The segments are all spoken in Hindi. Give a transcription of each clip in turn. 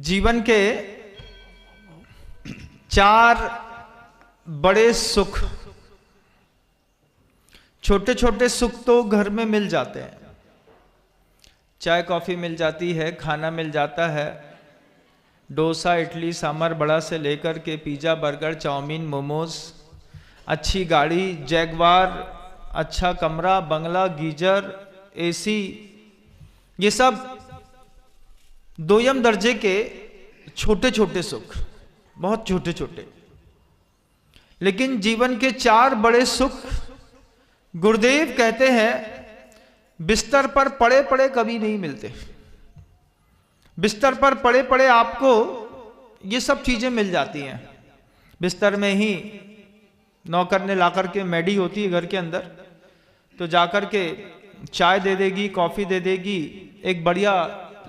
जीवन के चार बड़े सुख, छोटे छोटे सुख तो घर में मिल जाते हैं। चाय कॉफी मिल जाती है, खाना मिल जाता है, डोसा इडली सांभर बड़ा से लेकर के पिज़्ज़ा बर्गर चाउमीन मोमोज, अच्छी गाड़ी जैगवार, अच्छा कमरा बंगला गीजर एसी, ये सब दोयम दर्जे के छोटे छोटे सुख, बहुत छोटे छोटे। लेकिन जीवन के चार बड़े सुख गुरुदेव कहते हैं बिस्तर पर पड़े पड़े कभी नहीं मिलते। बिस्तर पर पड़े पड़े आपको ये सब चीजें मिल जाती हैं। बिस्तर में ही नौकर ने लाकर के मैडी होती है घर के अंदर, तो जाकर के चाय दे देगी, कॉफी दे देगी, एक बढ़िया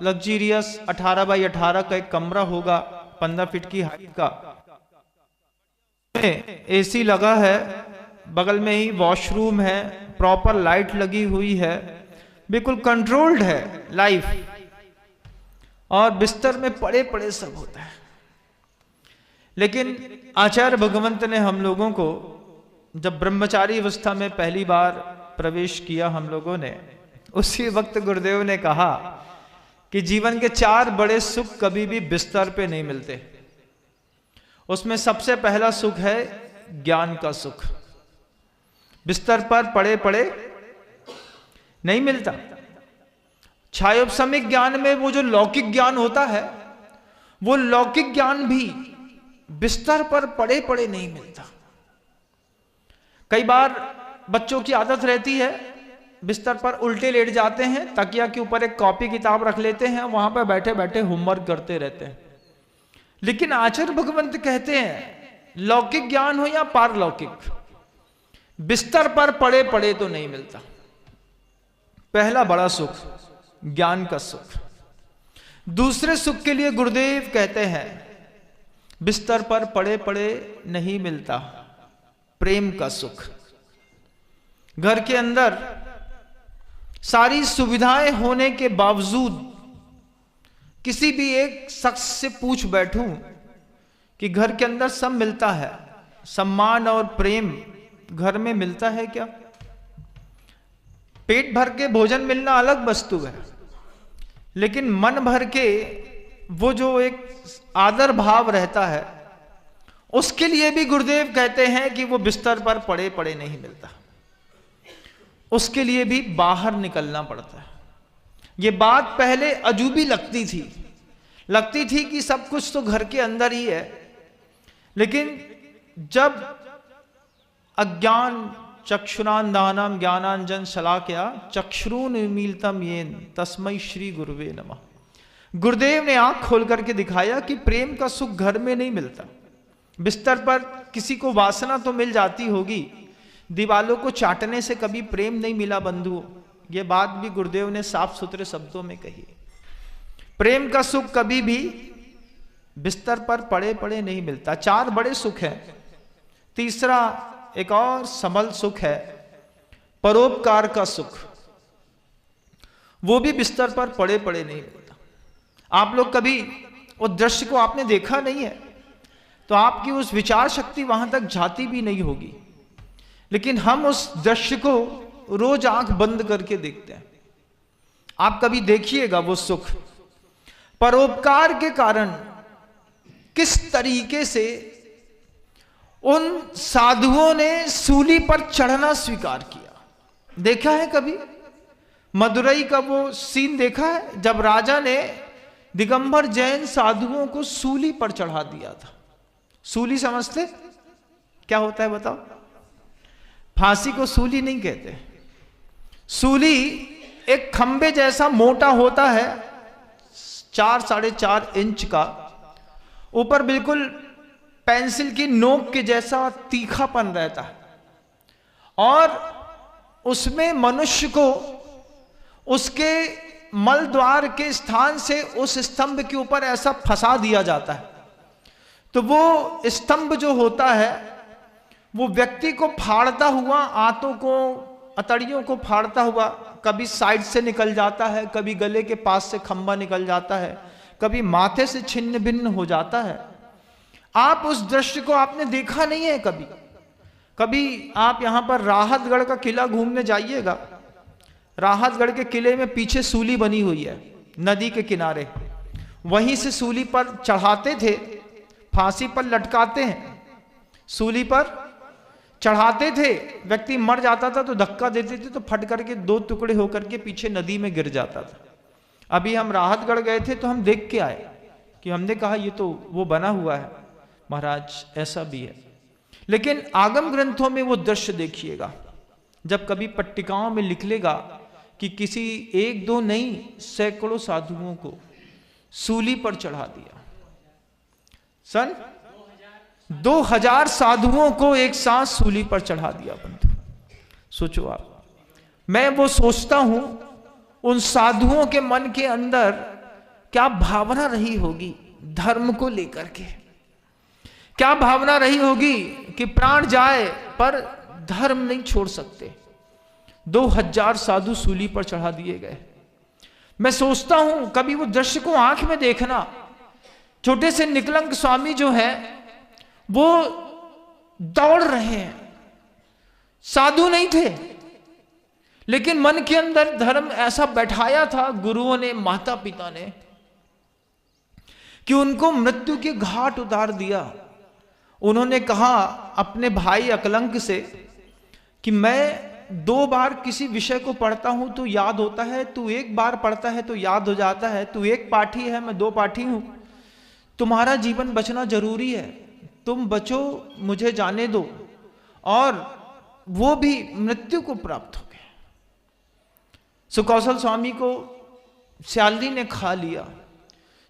लग्जीरियस 18 बाई 18 का एक कमरा होगा, 15 फीट की हाइट का, एसी लगा है, बगल में ही वॉशरूम है, प्रॉपर लाइट लगी हुई है, बिल्कुल कंट्रोल्ड है लाइफ, और बिस्तर में पड़े पड़े सब होता है। लेकिन आचार्य भगवंत ने हम लोगों को जब ब्रह्मचारी अवस्था में पहली बार प्रवेश किया हम लोगों ने, उसी वक्त गुरुदेव ने कहा कि जीवन के चार बड़े सुख कभी भी बिस्तर पे नहीं मिलते। उसमें सबसे पहला सुख है ज्ञान का सुख। बिस्तर पर पड़े पड़े नहीं मिलता। छायोपसमिक ज्ञान में वो जो लौकिक ज्ञान होता है, वो लौकिक ज्ञान भी बिस्तर पर पड़े पड़े नहीं मिलता। कई बार बच्चों की आदत रहती है बिस्तर पर उल्टे लेट जाते हैं, तकिया के ऊपर एक कॉपी किताब रख लेते हैं, वहां पर बैठे बैठे होमवर्क करते रहते हैं। लेकिन आचार्य भगवंत कहते हैं लौकिक ज्ञान हो या पारलौकिक, बिस्तर पर पड़े पड़े तो नहीं मिलता। पहला बड़ा सुख ज्ञान का सुख। दूसरे सुख के लिए गुरुदेव कहते हैं बिस्तर पर पड़े पड़े नहीं मिलता, प्रेम का सुख। घर के अंदर सारी सुविधाएं होने के बावजूद किसी भी एक शख्स से पूछ बैठूं कि घर के अंदर सब मिलता है, सम्मान और प्रेम घर में मिलता है क्या? पेट भर के भोजन मिलना अलग वस्तु है, लेकिन मन भर के वो जो एक आदर भाव रहता है, उसके लिए भी गुरुदेव कहते हैं कि वो बिस्तर पर पड़े पड़े नहीं मिलता। उसके लिए भी बाहर निकलना पड़ता है। ये बात पहले अजूबी लगती थी कि सब कुछ तो घर के अंदर ही है, लेकिन जब अज्ञान चक्षुरांधानम ज्ञानांजन शलाकया चक्षुरुन्मीलितं येन तस्मै श्री गुरुवे नमः। गुरुदेव ने आंख खोल करके दिखाया कि प्रेम का सुख घर में नहीं मिलता। बिस्तर पर किसी को वासना तो मिल जाती होगी, दीवालों को चाटने से कभी प्रेम नहीं मिला बंधुओं, ये बात भी गुरुदेव ने साफ सुथरे शब्दों में कही। प्रेम का सुख कभी भी बिस्तर पर पड़े पड़े नहीं मिलता। चार बड़े सुख हैं। तीसरा एक और सबल सुख है परोपकार का सुख। वो भी बिस्तर पर पड़े पड़े नहीं मिलता। आप लोग कभी उस दृश्य को आपने देखा नहीं है तो आपकी उस विचार शक्ति वहां तक जाती भी नहीं होगी, लेकिन हम उस दृश्य को रोज आंख बंद करके देखते हैं। आप कभी देखिएगा वो सुख। परोपकार के कारण किस तरीके से उन साधुओं ने सूली पर चढ़ना स्वीकार किया, देखा है कभी? मदुरई का वो सीन देखा है जब राजा ने दिगंबर जैन साधुओं को सूली पर चढ़ा दिया था। सूली समझते क्या होता है बताओ? फांसी को सूली नहीं कहते। सूली एक खंबे जैसा मोटा होता है, 4 साढ़े 4 इंच का, ऊपर बिल्कुल पेंसिल की नोक के जैसा तीखापन रहता है, और उसमें मनुष्य को उसके मल द्वार के स्थान से उस स्तंभ के ऊपर ऐसा फंसा दिया जाता है, तो वो स्तंभ जो होता है वो व्यक्ति को फाड़ता हुआ, आंतों को अतड़ियों को फाड़ता हुआ कभी साइड से निकल जाता है, कभी गले के पास से खंबा निकल जाता है, कभी माथे से छिन्न भिन्न हो जाता है। आप उस दृश्य को आपने देखा नहीं है कभी। कभी आप यहां पर राहतगढ़ का किला घूमने जाइएगा। राहतगढ़ के किले में पीछे सूली बनी हुई है नदी के किनारे, वहीं से सूली पर चढ़ाते थे, फांसी पर लटकाते हैं, सूली पर चढ़ाते थे। व्यक्ति मर जाता था तो धक्का देते थे तो फट करके 2 टुकड़े होकर के पीछे नदी में गिर जाता था। अभी हम राहतगढ़ गए थे तो हम देख के आए कि हमने कहा ये तो वो बना हुआ है महाराज, ऐसा भी है। लेकिन आगम ग्रंथों में वो दृश्य देखिएगा, जब कभी पट्टिकाओं में लिख लेगा कि किसी 1-2 नहीं सैकड़ों साधुओं को सूली पर चढ़ा दिया। सन 2000 साधुओं को एक साथ सूली पर चढ़ा दिया बंधु। सोचो आप, मैं वो सोचता हूं उन साधुओं के मन के अंदर क्या भावना रही होगी धर्म को लेकर के, क्या भावना रही होगी कि प्राण जाए पर धर्म नहीं छोड़ सकते। 2000 साधु सूली पर चढ़ा दिए गए। मैं सोचता हूं कभी वो दृश्य को आंख में देखना। छोटे से निकलंक स्वामी जो है वो दौड़ रहे हैं, साधु नहीं थे लेकिन मन के अंदर धर्म ऐसा बैठाया था गुरुओं ने, माता पिता ने, कि उनको मृत्यु के घाट उतार दिया। उन्होंने कहा अपने भाई अकलंक से कि मैं 2 बार किसी विषय को पढ़ता हूं तो याद होता है, तू 1 बार पढ़ता है तो याद हो जाता है। तू 1 पाठी है, मैं 2 पाठी हूं। तुम्हारा जीवन बचना जरूरी है, तुम बचो, मुझे जाने दो। और वो भी मृत्यु को प्राप्त हो गए। सुकौशल स्वामी को श्याली ने खा लिया,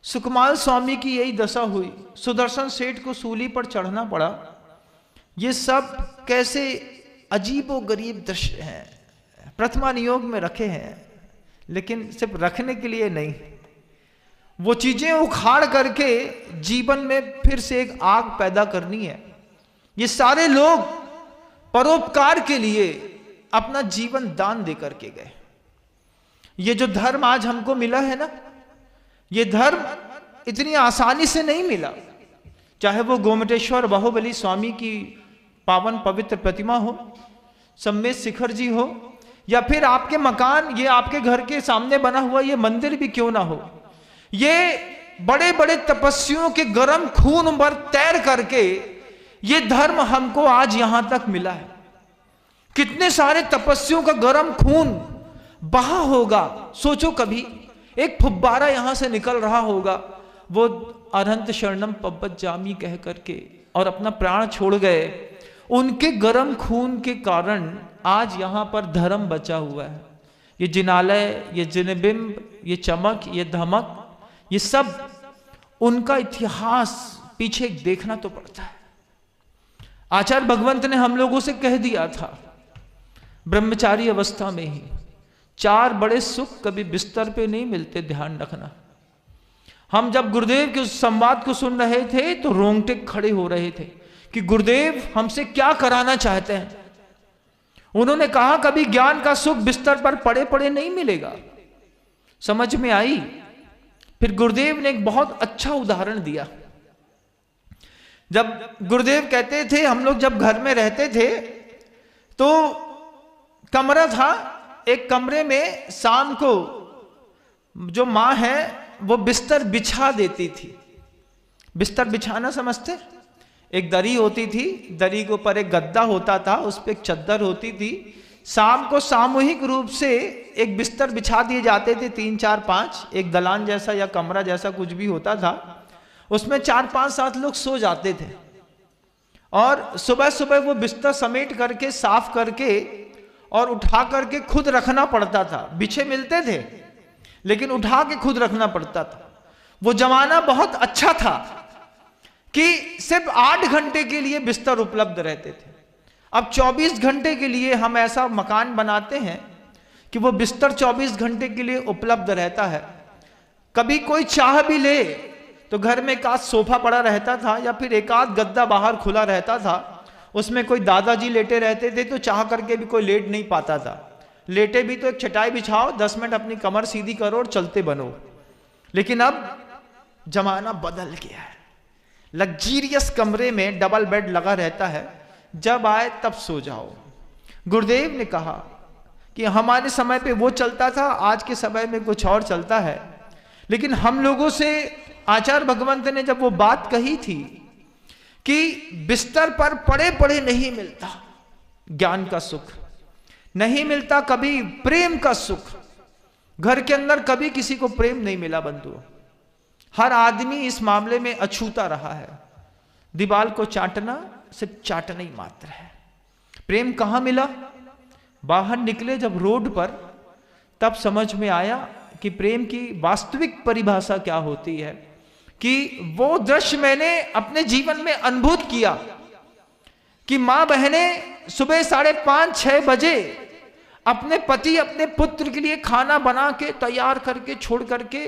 सुकमाल स्वामी की यही दशा हुई, सुदर्शन सेठ को सूली पर चढ़ना पड़ा। ये सब कैसे अजीबो गरीब दृश्य हैं, प्रथमा नियोग में रखे हैं, लेकिन सिर्फ रखने के लिए नहीं, वो चीजें उखाड़ करके जीवन में फिर से एक आग पैदा करनी है। ये सारे लोग परोपकार के लिए अपना जीवन दान दे करके गए। ये जो धर्म आज हमको मिला है ना, ये धर्म इतनी आसानी से नहीं मिला। चाहे वो गोमटेश्वर बाहुबली स्वामी की पावन पवित्र प्रतिमा हो, सम्मेत शिखर जी हो, या फिर आपके मकान, ये आपके घर के सामने बना हुआ ये मंदिर भी क्यों ना हो, ये बड़े बड़े तपस्वियों के गर्म खून पर तैर करके ये धर्म हमको आज यहां तक मिला है। कितने सारे तपस्वियों का गर्म खून बहा होगा। सोचो कभी एक फुब्बारा यहां से निकल रहा होगा, वो अरहंत शरणम पब्बत जामी कह करके और अपना प्राण छोड़ गए। उनके गर्म खून के कारण आज यहां पर धर्म बचा हुआ है। ये जिनालय, ये जिनबिंब, ये चमक, ये धमक, ये सब उनका इतिहास पीछे देखना तो पड़ता है। आचार्य भगवंत ने हम लोगों से कह दिया था ब्रह्मचारी अवस्था में ही, 4 बड़े सुख कभी बिस्तर पे नहीं मिलते, ध्यान रखना। हम जब गुरुदेव के उस संवाद को सुन रहे थे तो रोंगटे खड़े हो रहे थे कि गुरुदेव हमसे क्या कराना चाहते हैं। उन्होंने कहा कभी ज्ञान का सुख बिस्तर पर पड़े पड़े नहीं मिलेगा। समझ में आई। फिर गुरुदेव ने एक बहुत अच्छा उदाहरण दिया। जब गुरुदेव कहते थे, हम लोग जब घर में रहते थे तो कमरा था, एक कमरे में शाम को जो माँ है वो बिस्तर बिछा देती थी। बिस्तर बिछाना समझते? एक दरी होती थी, दरी के ऊपर एक गद्दा होता था, उस पर एक चद्दर होती थी। शाम को सामूहिक रूप से एक बिस्तर बिछा दिए जाते थे, 3, 4, 5, एक दलान जैसा या कमरा जैसा कुछ भी होता था, उसमें 4, 5, 7 लोग सो जाते थे। और सुबह सुबह वो बिस्तर समेट करके, साफ करके और उठा करके खुद रखना पड़ता था। बिछे मिलते थे लेकिन उठा के खुद रखना पड़ता था। वो जमाना बहुत अच्छा था कि सिर्फ 8 घंटे के लिए बिस्तर उपलब्ध रहते थे। अब 24 घंटे के लिए हम ऐसा मकान बनाते हैं कि वो बिस्तर 24 घंटे के लिए उपलब्ध रहता है। कभी कोई चाह भी ले तो घर में एक आध सोफा पड़ा रहता था या फिर एक आध गद्दा बाहर खुला रहता था, उसमें कोई दादाजी लेटे रहते थे तो चाह करके भी कोई लेट नहीं पाता था। लेटे भी तो एक चटाई बिछाओ, 10 मिनट अपनी कमर सीधी करो और चलते बनो। लेकिन अब जमाना बदल गया है। लग्जीरियस कमरे में डबल बेड लगा रहता है, जब आए तब सो जाओ। गुरुदेव ने कहा कि हमारे समय पे वो चलता था, आज के समय में कुछ और चलता है। लेकिन हम लोगों से आचार्य भगवंत ने जब वो बात कही थी कि बिस्तर पर पड़े पड़े नहीं मिलता ज्ञान का सुख, नहीं मिलता कभी प्रेम का सुख। घर के अंदर कभी किसी को प्रेम नहीं मिला बंधु। हर आदमी इस मामले में अछूता रहा है। दीवाल को चाटना सिर्फ चाटना ही मात्र है। प्रेम कहां मिला? बाहर निकले जब रोड पर, तब समझ में आया कि प्रेम की वास्तविक परिभाषा क्या होती है। कि वो दृश्य मैंने अपने जीवन में अनुभूत किया कि मां बहने सुबह 5:30-6 बजे अपने पति अपने पुत्र के लिए खाना बना के तैयार करके छोड़ करके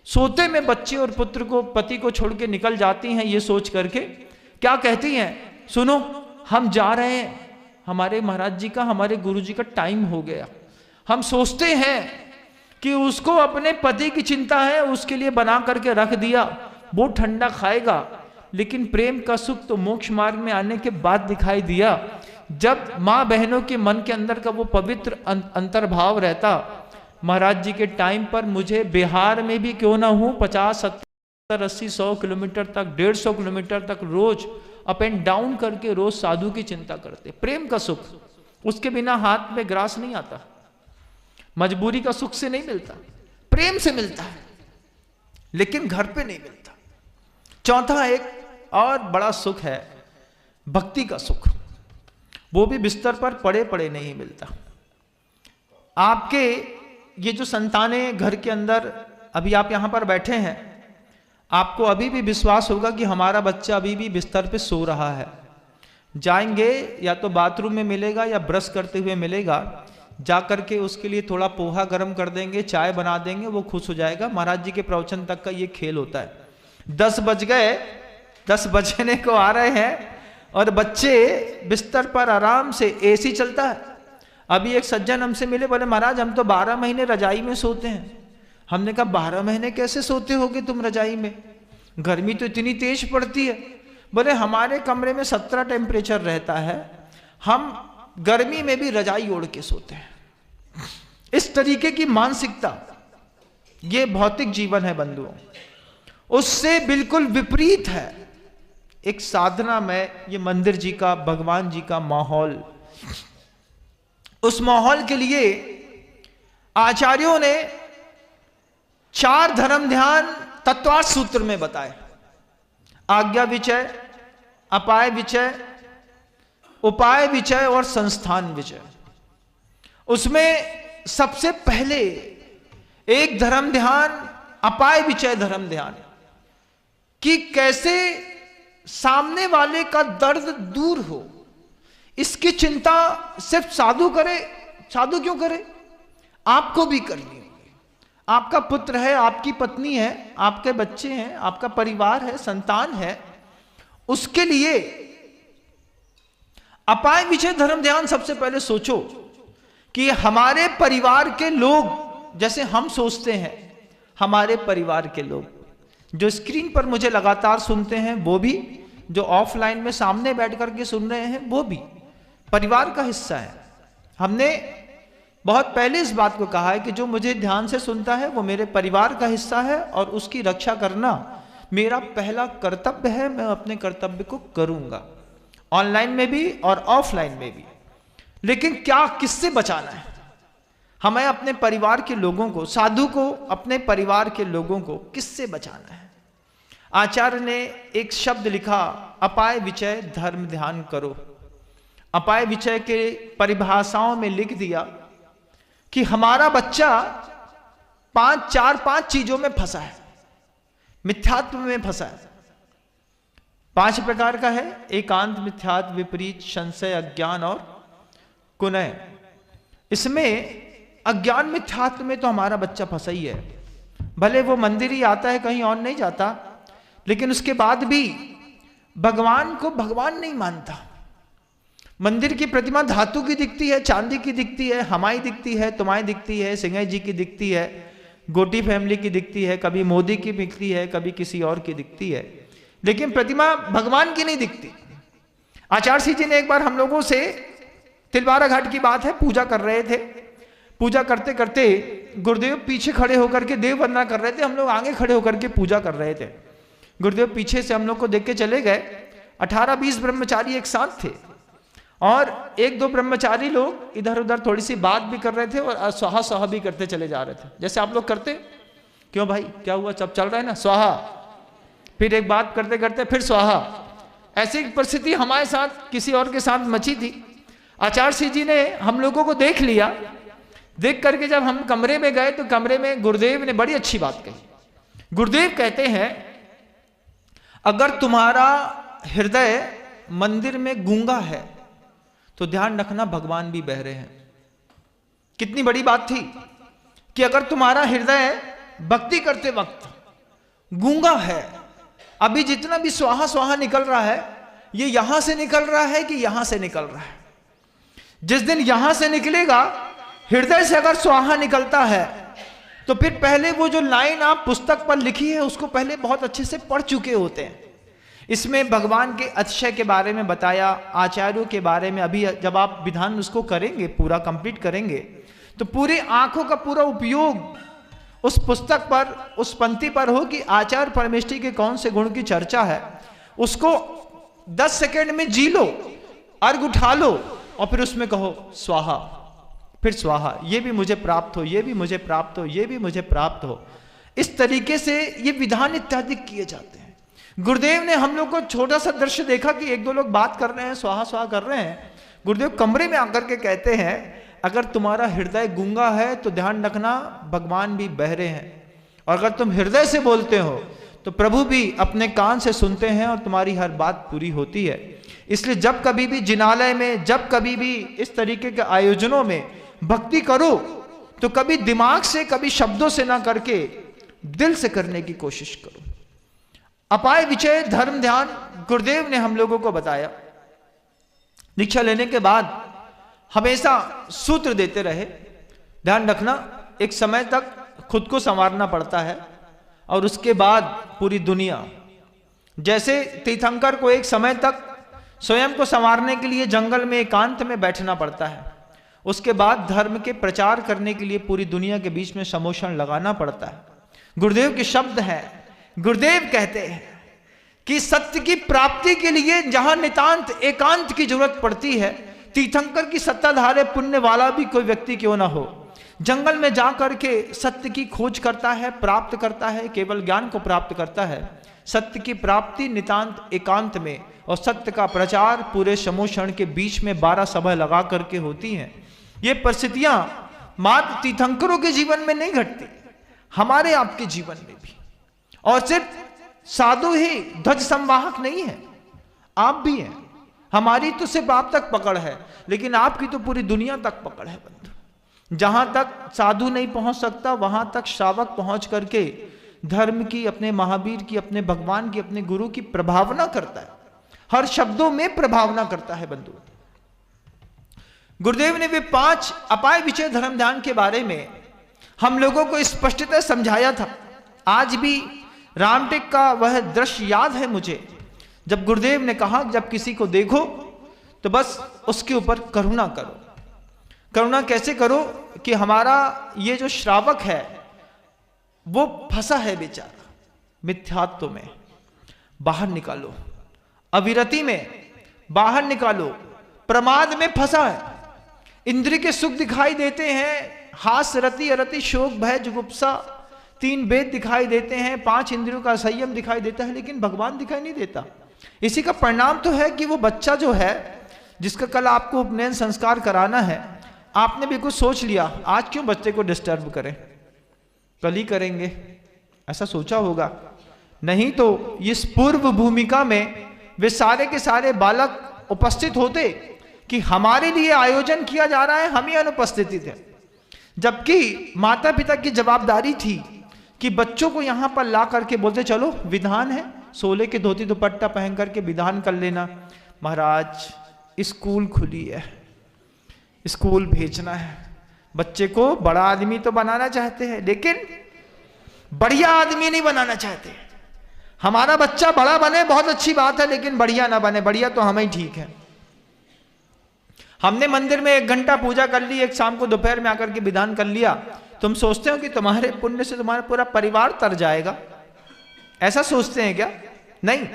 सोते में बच्चे और पुत्र को पति को छोड़ के निकल जाती हैं। ये सोच करके क्या कहती हैं, सुनो हम जा रहे हैं, हमारे महाराज जी का, हमारे गुरु जी का टाइम हो गया। हम सोचते हैं कि उसको अपने पति की चिंता है, उसके लिए बना करके रख दिया, वो ठंडा खाएगा। लेकिन प्रेम का सुख तो मोक्ष मार्ग में आने के बाद दिखाई दिया, जब माँ बहनों के मन के अंदर का वो पवित्र अंतर्भाव रहता। महाराज जी के टाइम पर मुझे बिहार में भी क्यों ना हूं 50, 70, 80, 100 किलोमीटर तक, 150 किलोमीटर तक रोज अप एंड डाउन करके रोज साधु की चिंता करते। प्रेम का सुख, उसके बिना हाथ में ग्रास नहीं आता। मजबूरी का सुख से नहीं मिलता, प्रेम से मिलता है, लेकिन घर पे नहीं मिलता। चौथा एक और बड़ा सुख है भक्ति का सुख। वो भी बिस्तर पर पड़े पड़े नहीं मिलता। आपके ये जो संतानें घर के अंदर, अभी आप यहां पर बैठे हैं, आपको अभी भी विश्वास होगा कि हमारा बच्चा अभी भी बिस्तर पे सो रहा है। जाएंगे या तो बाथरूम में मिलेगा या ब्रश करते हुए मिलेगा, जाकर के उसके लिए थोड़ा पोहा गर्म कर देंगे, चाय बना देंगे, वो खुश हो जाएगा। महाराज जी के प्रवचन तक का ये खेल होता है। 10 बज गए, 10 बजने को आ रहे हैं और बच्चे बिस्तर पर आराम से, एसी चलता है। अभी एक सज्जन हमसे मिले, बोले महाराज हम तो 12 महीने रजाई में सोते हैं। हमने कहा 12 महीने कैसे सोते होगे तुम रजाई में, गर्मी तो इतनी तेज पड़ती है। बोले हमारे कमरे में 17 टेम्परेचर रहता है, हम गर्मी में भी रजाई ओढ़ के सोते हैं। इस तरीके की मानसिकता, ये भौतिक जीवन है बंधुओं, उससे बिल्कुल विपरीत है एक साधना में ये मंदिर जी का, भगवान जी का माहौल। उस माहौल के लिए आचार्यों ने 4 धर्म ध्यान तत्वार्थ सूत्र में बताए। आज्ञा विचय, अपाय विचय, उपाय विचय और संस्थान विचय। उसमें सबसे पहले एक धर्म ध्यान अपाय विचय धर्म ध्यान, कि कैसे सामने वाले का दर्द दूर हो, इसकी चिंता सिर्फ साधु करे। साधु क्यों करे? आपको भी करनी होगी। आपका पुत्र है, आपकी पत्नी है, आपके बच्चे हैं, आपका परिवार है, संतान है, उसके लिए अपाय विचय धर्म ध्यान सबसे पहले सोचो कि हमारे परिवार के लोग, जैसे हम सोचते हैं, हमारे परिवार के लोग जो स्क्रीन पर मुझे लगातार सुनते हैं, वो भी, जो ऑफलाइन में सामने बैठ करके सुन रहे हैं, वो भी परिवार का हिस्सा है। हमने बहुत पहले इस बात को कहा है कि जो मुझे ध्यान से सुनता है वो मेरे परिवार का हिस्सा है और उसकी रक्षा करना मेरा पहला कर्तव्य है। मैं अपने कर्तव्य को करूंगा, ऑनलाइन में भी और ऑफलाइन में भी। लेकिन क्या, किससे बचाना है? हमें अपने परिवार के लोगों को, साधु को अपने परिवार के लोगों को किससे बचाना है? आचार्य ने एक शब्द लिखा, अपाय विचय धर्म ध्यान करो। अपाय विचय के परिभाषाओं में लिख दिया कि हमारा बच्चा 4-5 चीजों में फंसा है, मिथ्यात्व में फंसा है। 5 प्रकार का है, एकांत मिथ्यात्व, विपरीत, संशय, अज्ञान और कुनय। इसमें अज्ञान मिथ्यात्व में तो हमारा बच्चा फंसा ही है। भले वो मंदिर ही आता है, कहीं और नहीं जाता, लेकिन उसके बाद भी भगवान को भगवान नहीं मानता। मंदिर की प्रतिमा धातु की दिखती है, चांदी की दिखती है, हमाई दिखती है, तुम्हारी दिखती है, सिंगाई जी की दिखती है, गोटी फैमिली की दिखती है, कभी मोदी की दिखती है, कभी किसी और की दिखती है, लेकिन प्रतिमा भगवान की नहीं दिखती। आचार्य सिंह जी ने एक बार हम लोगों से, तिलवारा घाट की बात है, पूजा कर रहे थे, पूजा करते करते गुरुदेव पीछे खड़े होकर के देव वंदना कर रहे थे, हम लोग आगे खड़े होकर के पूजा कर रहे थे। गुरुदेव पीछे से हम लोग को देख के चले गए। 18-20 ब्रह्मचारी एक साथ थे और 1-2 ब्रह्मचारी लोग इधर उधर थोड़ी सी बात भी कर रहे थे और स्वाहा स्वाहा भी करते चले जा रहे थे, जैसे आप लोग करते। क्यों भाई, क्या हुआ, सब चल रहा है ना, स्वाहा, फिर एक बात करते करते फिर स्वाहा। ऐसी परिस्थिति हमारे साथ किसी और के साथ मची थी। आचार्य सिंह जी ने हम लोगों को देख लिया। देख करके जब हम कमरे में गए तो कमरे में गुरुदेव ने बड़ी अच्छी बात कही। गुरुदेव कहते हैं, अगर तुम्हारा हृदय मंदिर में गूंगा है तो ध्यान रखना भगवान भी बहरे हैं। कितनी बड़ी बात थी कि अगर तुम्हारा हृदय भक्ति करते वक्त गूंगा है, अभी जितना भी स्वाहा स्वाहा निकल रहा है ये यहां से निकल रहा है कि यहां से निकल रहा है। जिस दिन यहां से निकलेगा, हृदय से अगर स्वाहा निकलता है तो फिर पहले वो जो लाइन आप पुस्तक पर लिखी है उसको पहले बहुत अच्छे से पढ़ चुके होते हैं। इसमें भगवान के अतिशय के बारे में बताया, आचार्यों के बारे में। अभी जब आप विधान उसको करेंगे, पूरा कंप्लीट करेंगे, तो पूरी आंखों का पूरा उपयोग उस पुस्तक पर, उस पंक्ति पर हो कि आचार्य परमेष्ठी के कौन से गुण की चर्चा है। उसको 10 सेकेंड में जी लो, अर्घ उठा लो और फिर उसमें कहो स्वाहा, फिर स्वाहा, ये भी मुझे प्राप्त हो, ये भी मुझे प्राप्त हो, ये भी मुझे प्राप्त हो। इस तरीके से ये विधान इत्यादि किए जाते हैं। गुरुदेव ने हम लोग को छोटा सा दृश्य देखा कि 1-2 लोग बात कर रहे हैं, स्वाहा स्वाहा कर रहे हैं। गुरुदेव कमरे में आकर के कहते हैं, अगर तुम्हारा हृदय गूंगा है तो ध्यान रखना भगवान भी बहरे हैं, और अगर तुम हृदय से बोलते हो तो प्रभु भी अपने कान से सुनते हैं और तुम्हारी हर बात पूरी होती है। इसलिए जब कभी भी जिनालय में, जब कभी भी इस तरीके के आयोजनों में भक्ति करो तो कभी दिमाग से, कभी शब्दों से ना करके दिल से करने की कोशिश करो। अपाय विचय धर्म ध्यान गुरुदेव ने हम लोगों को बताया। दीक्षा लेने के बाद हमेशा सूत्र देते रहे, ध्यान रखना एक समय तक खुद को संवारना पड़ता है और उसके बाद पूरी दुनिया। जैसे तीर्थंकर को एक समय तक स्वयं को संवारने के लिए जंगल में एकांत में बैठना पड़ता है, उसके बाद धर्म के प्रचार करने के लिए पूरी दुनिया के बीच में समोषण लगाना पड़ता है। गुरुदेव के शब्द हैं, गुरुदेव कहते हैं कि सत्य की प्राप्ति के लिए जहां नितांत एकांत की जरूरत पड़ती है, तीर्थंकर की सत्ताधारे पुण्य वाला भी कोई व्यक्ति क्यों ना हो, जंगल में जाकर के सत्य की खोज करता है, प्राप्त करता है, केवल ज्ञान को प्राप्त करता है। सत्य की प्राप्ति नितांत एकांत में और सत्य का प्रचार पूरे समोषण के बीच में 12 सभा लगा करके होती हैं। ये परिस्थितियां मात्र तीर्थंकरों के जीवन में नहीं घटती, हमारे आपके जीवन में भी। और सिर्फ साधु ही ध्वज संवाहक नहीं है, आप भी हैं। हमारी तो सिर्फ आप तक पकड़ है, लेकिन आपकी तो पूरी दुनिया तक पकड़ है बंधु। जहां तक साधु नहीं पहुंच सकता, वहां तक श्रावक पहुंच करके धर्म की, अपने महावीर की, अपने भगवान की, अपने गुरु की प्रभावना करता है, हर शब्दों में प्रभावना करता है बंधु। गुरुदेव ने वे 5 अपाय विचय धर्म ध्यान के बारे में हम लोगों को स्पष्टतः समझाया था। आज भी रामटेक का वह दृश्य याद है मुझे, जब गुरुदेव ने कहा जब किसी को देखो तो बस उसके ऊपर करुणा करो। करुणा कैसे करो कि हमारा ये जो श्रावक है वो फंसा है बेचारा मिथ्यात्व में, बाहर निकालो, अविरति में बाहर निकालो, प्रमाद में फंसा है। इंद्रिय के सुख दिखाई देते हैं, हास रति अरति शोक भय जुगुप्सा, 3 वेद दिखाई देते हैं, 5 इंद्रियों का संयम दिखाई देता है, लेकिन भगवान दिखाई नहीं देता। इसी का परिणाम तो है कि वो बच्चा जो है, जिसका कल आपको उपनयन संस्कार कराना है, आपने भी कुछ सोच लिया आज क्यों बच्चे को डिस्टर्ब करें, कल ही करेंगे, ऐसा सोचा होगा। नहीं तो इस पूर्व भूमिका में वे सारे के सारे बालक उपस्थित होते कि हमारे लिए आयोजन किया जा रहा है, हम ही अनुपस्थित थे। जबकि माता पिता की जवाबदारी थी कि बच्चों को यहां पर ला करके बोलते चलो विधान है, 16 के धोती दुपट्टा पहन करके विधान कर लेना। महाराज स्कूल खुली है, स्कूल भेजना है, बच्चे को बड़ा आदमी तो बनाना चाहते हैं, लेकिन बढ़िया आदमी नहीं बनाना चाहते। हमारा बच्चा बड़ा बने बहुत अच्छी बात है, लेकिन बढ़िया ना बने, बढ़िया तो हम ही ठीक है। हमने मंदिर में 1 घंटा पूजा कर ली, एक शाम को दोपहर में आकर के विधान कर लिया, तुम सोचते हो कि तुम्हारे पुण्य से तुम्हारा पूरा परिवार तर जाएगा? ऐसा सोचते हैं क्या? नहीं,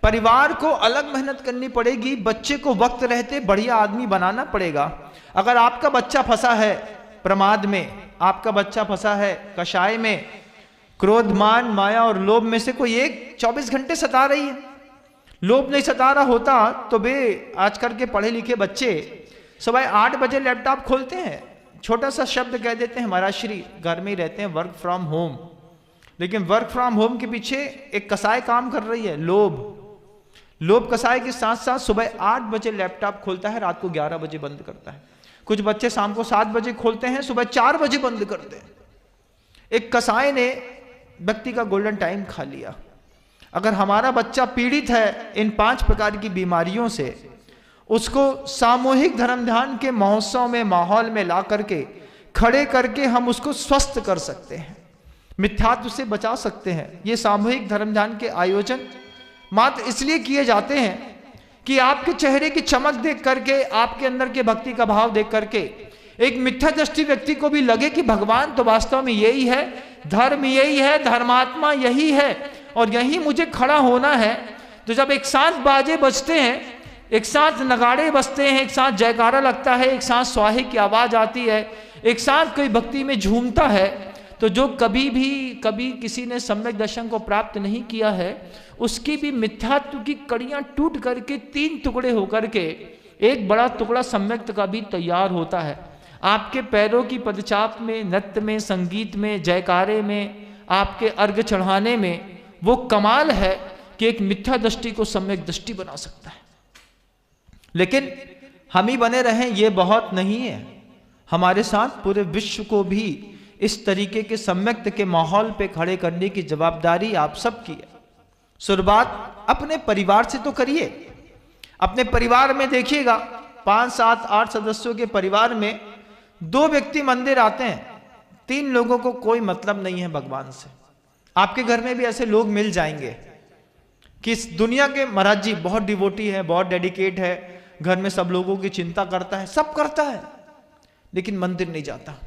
परिवार को अलग मेहनत करनी पड़ेगी, बच्चे को वक्त रहते बढ़िया आदमी बनाना पड़ेगा। अगर आपका बच्चा फंसा है प्रमाद में, आपका बच्चा फंसा है कषाय में, क्रोध, मान, माया और लोभ में से कोई एक 24 घंटे सता रही है, लोभ नहीं सता रहा होता तो वे आजकल के पढ़े लिखे बच्चे सुबह 8 बजे लैपटॉप खोलते हैं, छोटा सा शब्द कह देते हैं महाराज श्री, घर में ही रहते हैं, वर्क फ्रॉम होम। लेकिन वर्क फ्रॉम होम के पीछे एक कसाई काम कर रही है, लोभ। लोभ कसाई के साथ साथ सुबह 8 बजे लैपटॉप खोलता है, रात को 11 बजे बंद करता है। कुछ बच्चे शाम को 7 बजे खोलते हैं, सुबह 4 बजे बंद करते हैं। एक कसाई ने व्यक्ति का गोल्डन टाइम खा लिया। अगर हमारा बच्चा पीड़ित है इन 5 प्रकार की बीमारियों से, उसको सामूहिक धर्म ध्यान के महोत्सव में, माहौल में ला करके खड़े करके हम उसको स्वस्थ कर सकते हैं, मिथ्यात्व से बचा सकते हैं। ये सामूहिक धर्म ध्यान के आयोजन मात्र इसलिए किए जाते हैं कि आपके चेहरे की चमक देख करके, आपके अंदर के भक्ति का भाव देख करके एक मिथ्या दृष्टि व्यक्ति को भी लगे कि भगवान तो वास्तव में यही है, धर्म यही है, धर्मात्मा यही है और यही मुझे खड़ा होना है। तो जब एक साथ बाजे बजते हैं, एक साथ नगाड़े बजते हैं, एक साथ जयकारा लगता है, एक साथ स्वाहे की आवाज आती है, एक साथ कोई भक्ति में झूमता है, तो जो कभी किसी ने सम्यक दर्शन को प्राप्त नहीं किया है, उसकी भी मिथ्यात्व की कड़ियां टूट करके 3 टुकड़े होकर के एक बड़ा टुकड़ा सम्यक्त का भी तैयार होता है। आपके पैरों की पदचाप में, नृत्य में, संगीत में, जयकारे में, आपके अर्घ चढ़ाने में वो कमाल है कि एक मिथ्या दृष्टि को सम्यक दृष्टि बना सकता है। लेकिन हम ही बने रहें ये बहुत नहीं है, हमारे साथ पूरे विश्व को भी इस तरीके के सम्यक्त के माहौल पे खड़े करने की जवाबदारी आप सबकी है। शुरुआत अपने परिवार से तो करिए। अपने परिवार में देखिएगा, 5, 7, 8 सदस्यों के परिवार में 2 व्यक्ति मंदिर आते हैं, 3 लोगों को कोई मतलब नहीं है भगवान से। आपके घर में भी ऐसे लोग मिल जाएंगे कि इस दुनिया के महाराज जी बहुत डिवोटी है, बहुत डेडिकेट है, घर में सब लोगों की चिंता करता है, सब करता है, लेकिन मंदिर नहीं जाता।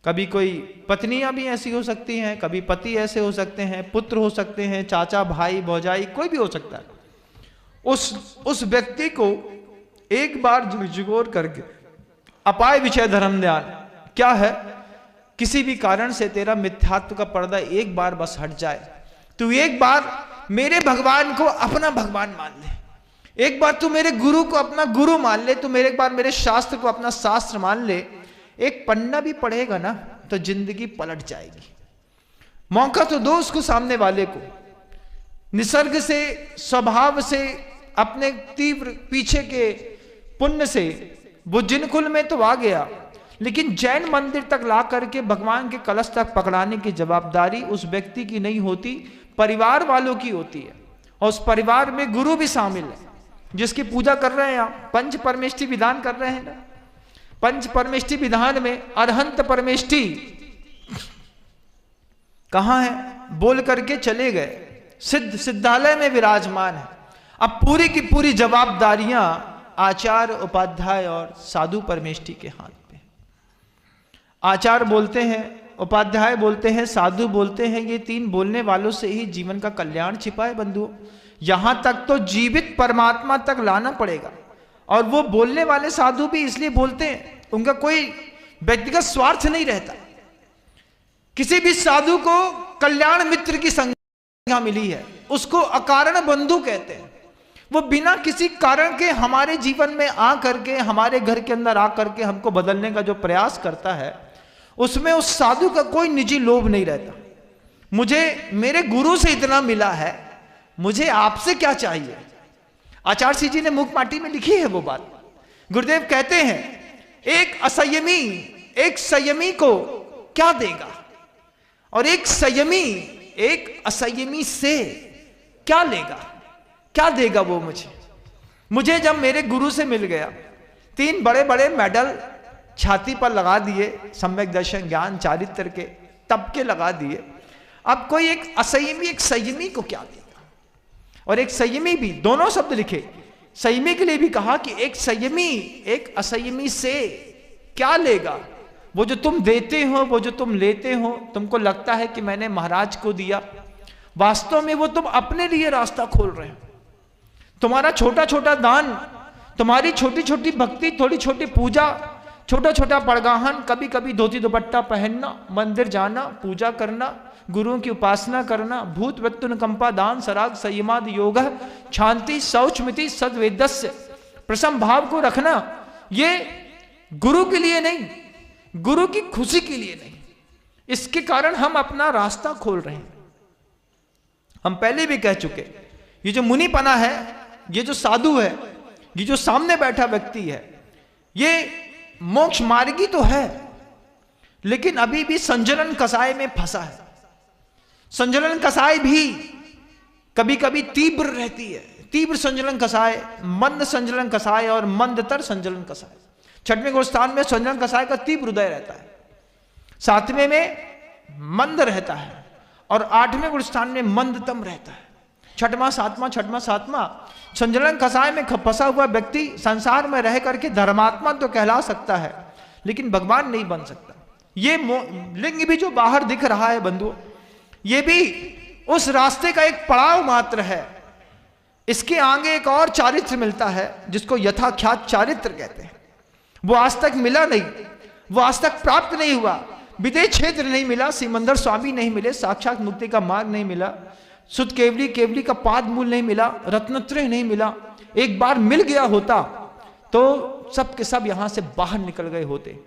कभी कोई पत्नियां भी ऐसी हो सकती हैं, कभी पति ऐसे हो सकते हैं, पुत्र हो सकते हैं, चाचा, भाई, भौजाई, कोई भी हो सकता है। उस व्यक्ति को एक बार झकझोर करके अपाय विषय धर्म ध्यान क्या है, किसी भी कारण से तेरा मिथ्यात्व का पर्दा एक बार बस हट जाए, तू एक बार मेरे भगवान को अपना भगवान मान ले, एक बार तू मेरे गुरु को अपना गुरु मान ले, तू मेरे एक बार मेरे शास्त्र को अपना शास्त्र मान ले, एक पन्ना भी पढ़ेगा ना तो जिंदगी पलट जाएगी। मौका तो दो उसको, सामने वाले को। निसर्ग से, स्वभाव से, अपने तीव्र पीछे के पुण्य से वो जिनकुल में तो आ गया, लेकिन जैन मंदिर तक ला करके भगवान के कलश तक पकड़ाने की जवाबदारी उस व्यक्ति की नहीं होती, परिवार वालों की होती है। और उस परिवार में गुरु भी शामिल है, जिसकी पूजा कर रहे हैं आप, पंच परमेष्टि विधान कर रहे हैं ना। पंच परमेष्टि विधान में अरहंत परमेष्टि कहां है, बोल करके चले गए, सिद्धालय में विराजमान है। अब पूरी की पूरी जवाबदारियां आचार्य, उपाध्याय और साधु परमेष्टि के हाथ पे। आचार्य बोलते हैं, उपाध्याय बोलते हैं, साधु बोलते हैं, ये 3 बोलने वालों से ही जीवन का कल्याण छिपा है बंधुओं। यहां तक तो जीवित परमात्मा तक लाना पड़ेगा। और वो बोलने वाले साधु भी इसलिए बोलते हैं, उनका कोई व्यक्तिगत स्वार्थ नहीं रहता। किसी भी साधु को कल्याण मित्र की संज्ञा मिली है, उसको अकारण बंधु कहते हैं। वो बिना किसी कारण के हमारे जीवन में आ करके, हमारे घर के अंदर आ करके हमको बदलने का जो प्रयास करता है, उसमें उस साधु का कोई निजी लोभ नहीं रहता। मुझे मेरे गुरु से इतना मिला है, मुझे आपसे क्या चाहिए। आचार्य सिंह जी ने मुख माटी में लिखी है वो बात। गुरुदेव कहते हैं, एक असंयमी एक संयमी को क्या देगा, और एक संयमी एक असंयमी से क्या लेगा, क्या देगा वो मुझे जब मेरे गुरु से मिल गया, 3 बड़े बड़े मेडल छाती पर लगा दिए, सम्यक दर्शन ज्ञान चारित्र के तब के लगा दिए, अब कोई एक असंयमी एक संयमी को क्या देगा? और एक संयमी भी, दोनों शब्द लिखे, संयमी के लिए भी कहा कि एक संयमी एक असंयमी से क्या लेगा? वो जो तुम देते हो, वो जो तुम लेते हो, तुमको लगता है कि मैंने महाराज को दिया, वास्तव में वो तुम अपने लिए रास्ता खोल रहे हो। तुम्हारा छोटा छोटा दान, तुम्हारी छोटी छोटी भक्ति, थोड़ी छोटी पूजा, छोटा छोटा पड़गाहन, कभी कभी धोती दुपट्टा पहनना, मंदिर जाना, पूजा करना, गुरुओं की उपासना करना, भूत वृत्तुनुकंपा दान सराग संयमाद योग शांति शौचमिति सद्वेदस्य प्रसम भाव को रखना, ये गुरु के लिए नहीं, गुरु की खुशी के लिए नहीं। इसके कारण हम अपना रास्ता खोल रहे हैं। हम पहले भी कह चुके, ये जो मुनिपना है, ये जो साधु है, ये जो सामने बैठा व्यक्ति है, ये मोक्ष मार्गी तो है, लेकिन अभी भी संजलन कसाय में फंसा है। संजलन कसाय भी कभी कभी तीव्र रहती है, तीव्र संजलन कसाय, मंद संजलन कसाय और मंदतर संजलन कसाय। छठवें गुणस्थान में संजलन कसाय का तीव्र हृदय रहता है, सातवें में मंद रहता है और आठवें गुणस्थान में मंदतम रहता है। छठवां सातवां संजलन कसाय में फंसा हुआ व्यक्ति संसार में रह करके धर्मात्मा तो कहला सकता है, लेकिन भगवान नहीं बन सकता। ये लिंग भी जो बाहर दिख रहा है बंधुओं, ये भी उस रास्ते का एक पड़ाव मात्र है। इसके आगे एक और चारित्र मिलता है, जिसको यथाख्यात चारित्र कहते हैं। वो आज तक मिला नहीं, वो आज तक प्राप्त नहीं हुआ। विदेह क्षेत्र नहीं मिला, सिमंदर स्वामी नहीं मिले, साक्षात मुक्ति का मार्ग नहीं मिला, सुध केवली केवली का पाद मूल नहीं मिला, रत्नत्रय नहीं मिला। एक बार मिल गया होता तो सब के सब यहां से बाहर निकल गए होते,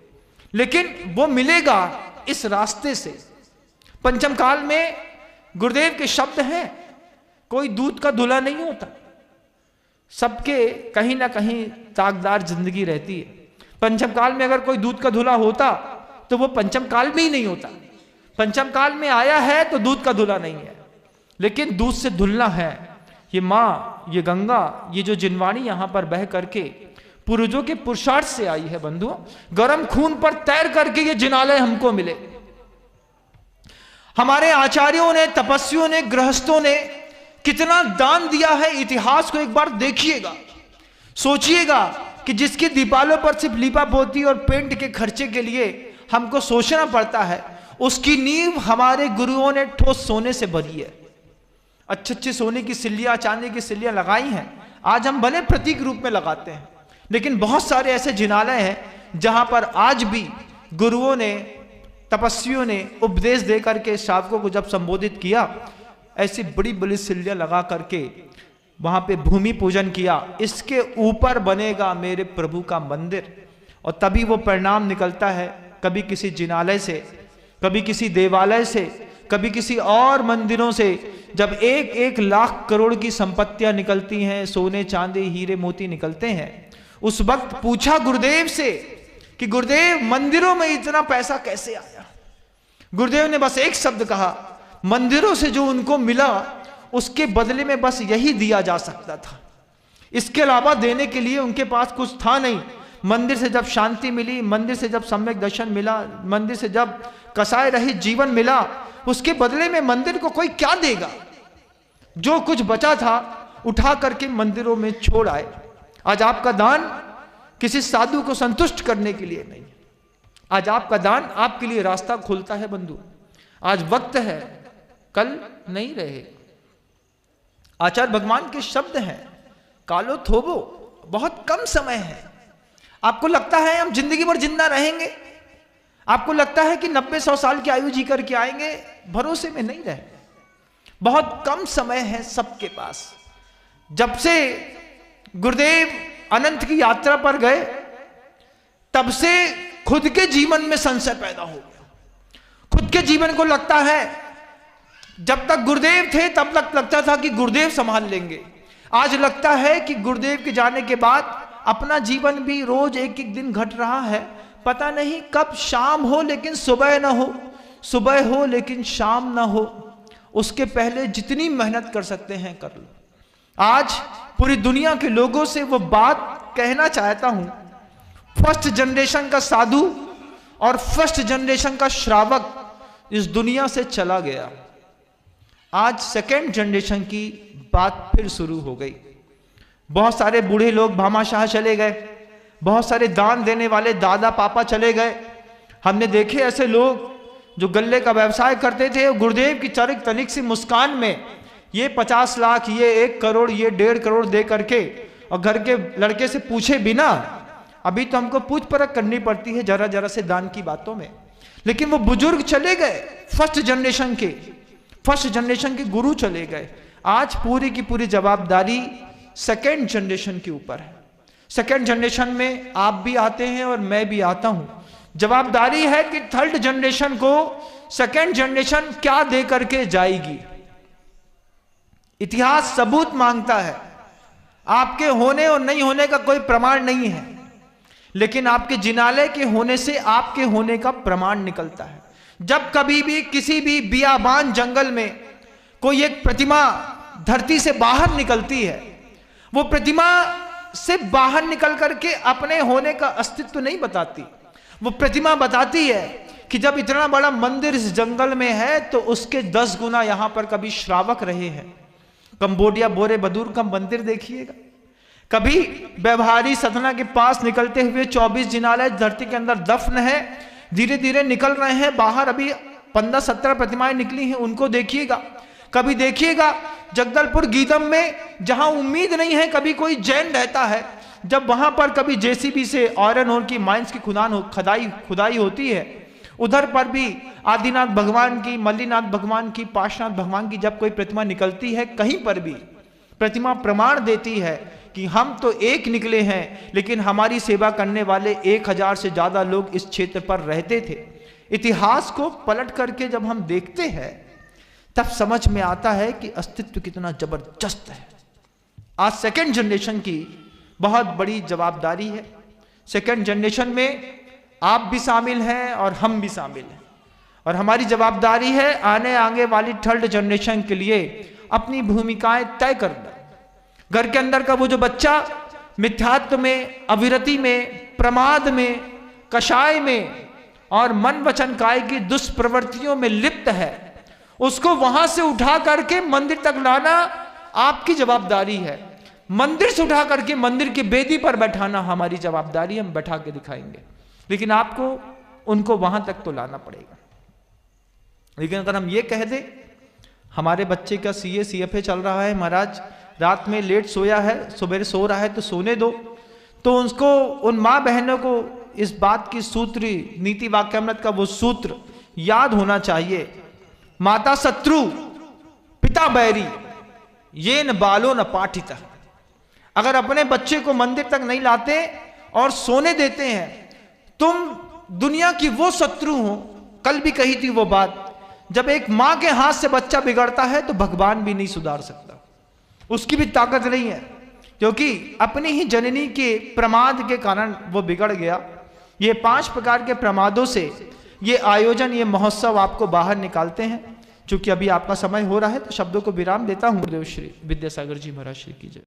लेकिन वो मिलेगा इस रास्ते से। पंचम काल में गुरुदेव के शब्द हैं, कोई दूध का धुला नहीं होता, सबके कहीं ना कहीं ताकदार जिंदगी रहती है। पंचम काल में अगर कोई दूध का धुला होता तो वो पंचम काल में ही नहीं होता। पंचम काल में आया है तो दूध का धुला नहीं है, लेकिन दूध से धुलना है। ये माँ, ये गंगा, ये जो जिनवाणी यहां पर बह करके पूर्वजों के पुरुषार्थ से आई है बंधुओं। गर्म खून पर तैर करके ये जिनालय हमको मिले। हमारे आचार्यों ने, तपस्वियों ने, गृहस्थों ने कितना दान दिया है, इतिहास को एक बार देखिएगा। सोचिएगा कि जिसकी दीवालों पर सिर्फ लीपा पोती और पेंट के खर्चे के लिए हमको सोचना पड़ता है, उसकी नींव हमारे गुरुओं ने ठोस सोने से भरी है। अच्छे अच्छे सोने की सिल्लियां, चांदी की सिल्लियां लगाई हैं। आज हम भले प्रतीक रूप में लगाते हैं, लेकिन बहुत सारे ऐसे जिनालय हैं जहां पर आज भी गुरुओं ने, तपस्वियों ने उपदेश दे करके श्रावकों को जब संबोधित किया, ऐसी बड़ी बड़ी सिल्लियां लगा करके वहां पे भूमि पूजन किया। इसके ऊपर बनेगा मेरे प्रभु का मंदिर, और तभी वो परिणाम निकलता है, कभी किसी जिनालय से, कभी किसी देवालय से, कभी किसी और मंदिरों से। जब 1-1 लाख करोड़ की संपत्तियां निकलती हैं, सोने चांदी हीरे मोती निकलते हैं, उस वक्त पूछा गुरुदेव से कि गुरुदेव मंदिरों में इतना पैसा कैसे आया? गुरुदेव ने बस एक शब्द कहा, मंदिरों से जो उनको मिला उसके बदले में बस यही दिया जा सकता था, इसके अलावा देने के लिए उनके पास कुछ था नहीं। मंदिर से जब शांति मिली, मंदिर से जब सम्यक दर्शन मिला, मंदिर से जब कसाय रहित जीवन मिला, उसके बदले में मंदिर को कोई क्या देगा? जो कुछ बचा था उठा करके मंदिरों में छोड़ आए। आज आपका दान किसी साधु को संतुष्ट करने के लिए नहीं, आज आपका दान आपके लिए रास्ता खोलता है बंधु। आज वक्त है, कल नहीं रहे। आचार्य भगवान के शब्द हैं, कालो थोबो, बहुत कम समय है। आपको लगता है हम जिंदगी भर जिंदा रहेंगे? आपको लगता है कि 90-100 साल की आयु जी करके आएंगे? भरोसे में नहीं रहे। बहुत कम समय है सबके पास। जब से गुरुदेव अनंत की यात्रा पर गए, तब से खुद के जीवन में संशय पैदा हो गया। खुद के जीवन को लगता है, जब तक गुरुदेव थे तब तक लगता था कि गुरुदेव संभाल लेंगे। आज लगता है कि गुरुदेव के जाने के बाद अपना जीवन भी रोज एक एक दिन घट रहा है। पता नहीं कब शाम हो लेकिन सुबह ना हो, सुबह हो लेकिन शाम ना हो। उसके पहले जितनी मेहनत कर सकते हैं कर लो। आज पूरी दुनिया के लोगों से वो बात कहना चाहता हूं, फर्स्ट जनरेशन का साधु और फर्स्ट जनरेशन का श्रावक इस दुनिया से चला गया। आज सेकेंड जनरेशन की बात फिर शुरू हो गई। बहुत सारे बूढ़े लोग भामाशाह चले गए, बहुत सारे दान देने वाले दादा पापा चले गए। हमने देखे ऐसे लोग जो गल्ले का व्यवसाय करते थे, गुरुदेव की चरिक तनिक सी मुस्कान में ये 50 लाख, ये 1 करोड़, ये 1.5 करोड़ दे करके, और घर के लड़के से पूछे बिना, अभी तो हमको पूछ परख करनी पड़ती है जरा जरा से दान की बातों में, लेकिन वो बुजुर्ग चले गए, फर्स्ट जनरेशन के गुरु चले गए। आज पूरी की पूरी जवाबदारी सेकेंड जनरेशन के ऊपर है। सेकेंड जनरेशन में आप भी आते हैं और मैं भी आता हूं। जवाबदारी है कि थर्ड जनरेशन को सेकेंड जनरेशन क्या दे करके जाएगी। इतिहास सबूत मांगता है। आपके होने और नहीं होने का कोई प्रमाण नहीं है, लेकिन आपके जिनालय के होने से आपके होने का प्रमाण निकलता है। जब कभी भी किसी भी बियाबान जंगल में कोई एक प्रतिमा धरती से बाहर निकलती है, वो प्रतिमा से बाहर निकल करके अपने होने का अस्तित्व नहीं बताती। वो प्रतिमा बताती है कि जब इतना बड़ा मंदिर इस जंगल में है तो उसके 10 गुना यहां पर कभी श्रावक रहे हैं। कंबोडिया बोरे बदूर का मंदिर देखिएगा, कभी व्यवहारी सतना के पास निकलते हुए 24 जिनालय धरती के अंदर दफन है, धीरे धीरे निकल रहे हैं बाहर, अभी 15-17 प्रतिमाएं निकली हैं, उनको देखिएगा। कभी देखिएगा जगदलपुर गीदम में, जहां उम्मीद नहीं है कभी कोई जैन रहता है, जब वहां पर कभी जेसीबी से आयरन ओर की माइंस की खुदाई होती है, उधर पर भी आदिनाथ भगवान की, मल्लीनाथ भगवान की, पार्श्वनाथ भगवान की जब कोई प्रतिमा निकलती है, कहीं पर भी प्रतिमा प्रमाण देती है कि हम तो एक निकले हैं, लेकिन हमारी सेवा करने वाले 1000 से ज्यादा लोग इस क्षेत्र पर रहते थे। इतिहास को पलट करके जब हम देखते हैं तब समझ में आता है कि अस्तित्व कितना जबरदस्त है। आज सेकेंड जनरेशन की बहुत बड़ी जवाबदारी है। सेकेंड जनरेशन में आप भी शामिल हैं और हम भी शामिल हैं, और हमारी जवाबदारी है आगे वाली थर्ड जनरेशन के लिए अपनी भूमिकाएं तय करना। घर के अंदर का वो जो बच्चा मिथ्यात्व में, अविरति में, प्रमाद में, कषाय में और मन वचन काय की दुष्प्रवृत्तियों में लिप्त है, उसको वहां से उठा करके मंदिर तक लाना आपकी जवाबदारी है। मंदिर से उठा करके मंदिर की बेदी पर बैठाना हमारी जवाबदारी, हम बैठा के दिखाएंगे, लेकिन आपको उनको वहां तक तो लाना पड़ेगा। लेकिन अगर हम ये कह दें हमारे बच्चे का CA CFA चल रहा है महाराज, रात में लेट सोया है, सुबह सो रहा है तो सोने दो, तो उसको, उन माँ बहनों को इस बात की सूत्र, नीति वाक्यामृत का वो सूत्र याद होना चाहिए। माता शत्रु पिता बैरी, ये न बालो न पाठिता। अगर अपने बच्चे को मंदिर तक नहीं लाते और सोने देते हैं, तुम दुनिया की वो शत्रु हो। कल भी कही थी वो बात, जब एक मां के हाथ से बच्चा बिगड़ता है तो भगवान भी नहीं सुधार सकता, उसकी भी ताकत नहीं है, क्योंकि अपनी ही जननी के प्रमाद के कारण वो बिगड़ गया। ये 5 प्रकार के प्रमादों से ये आयोजन, ये महोत्सव आपको बाहर निकालते हैं। चूंकि अभी आपका समय हो रहा है तो शब्दों को विराम देता हूं। गुरुदेव श्री विद्यासागर जी महाराज श्री की जय।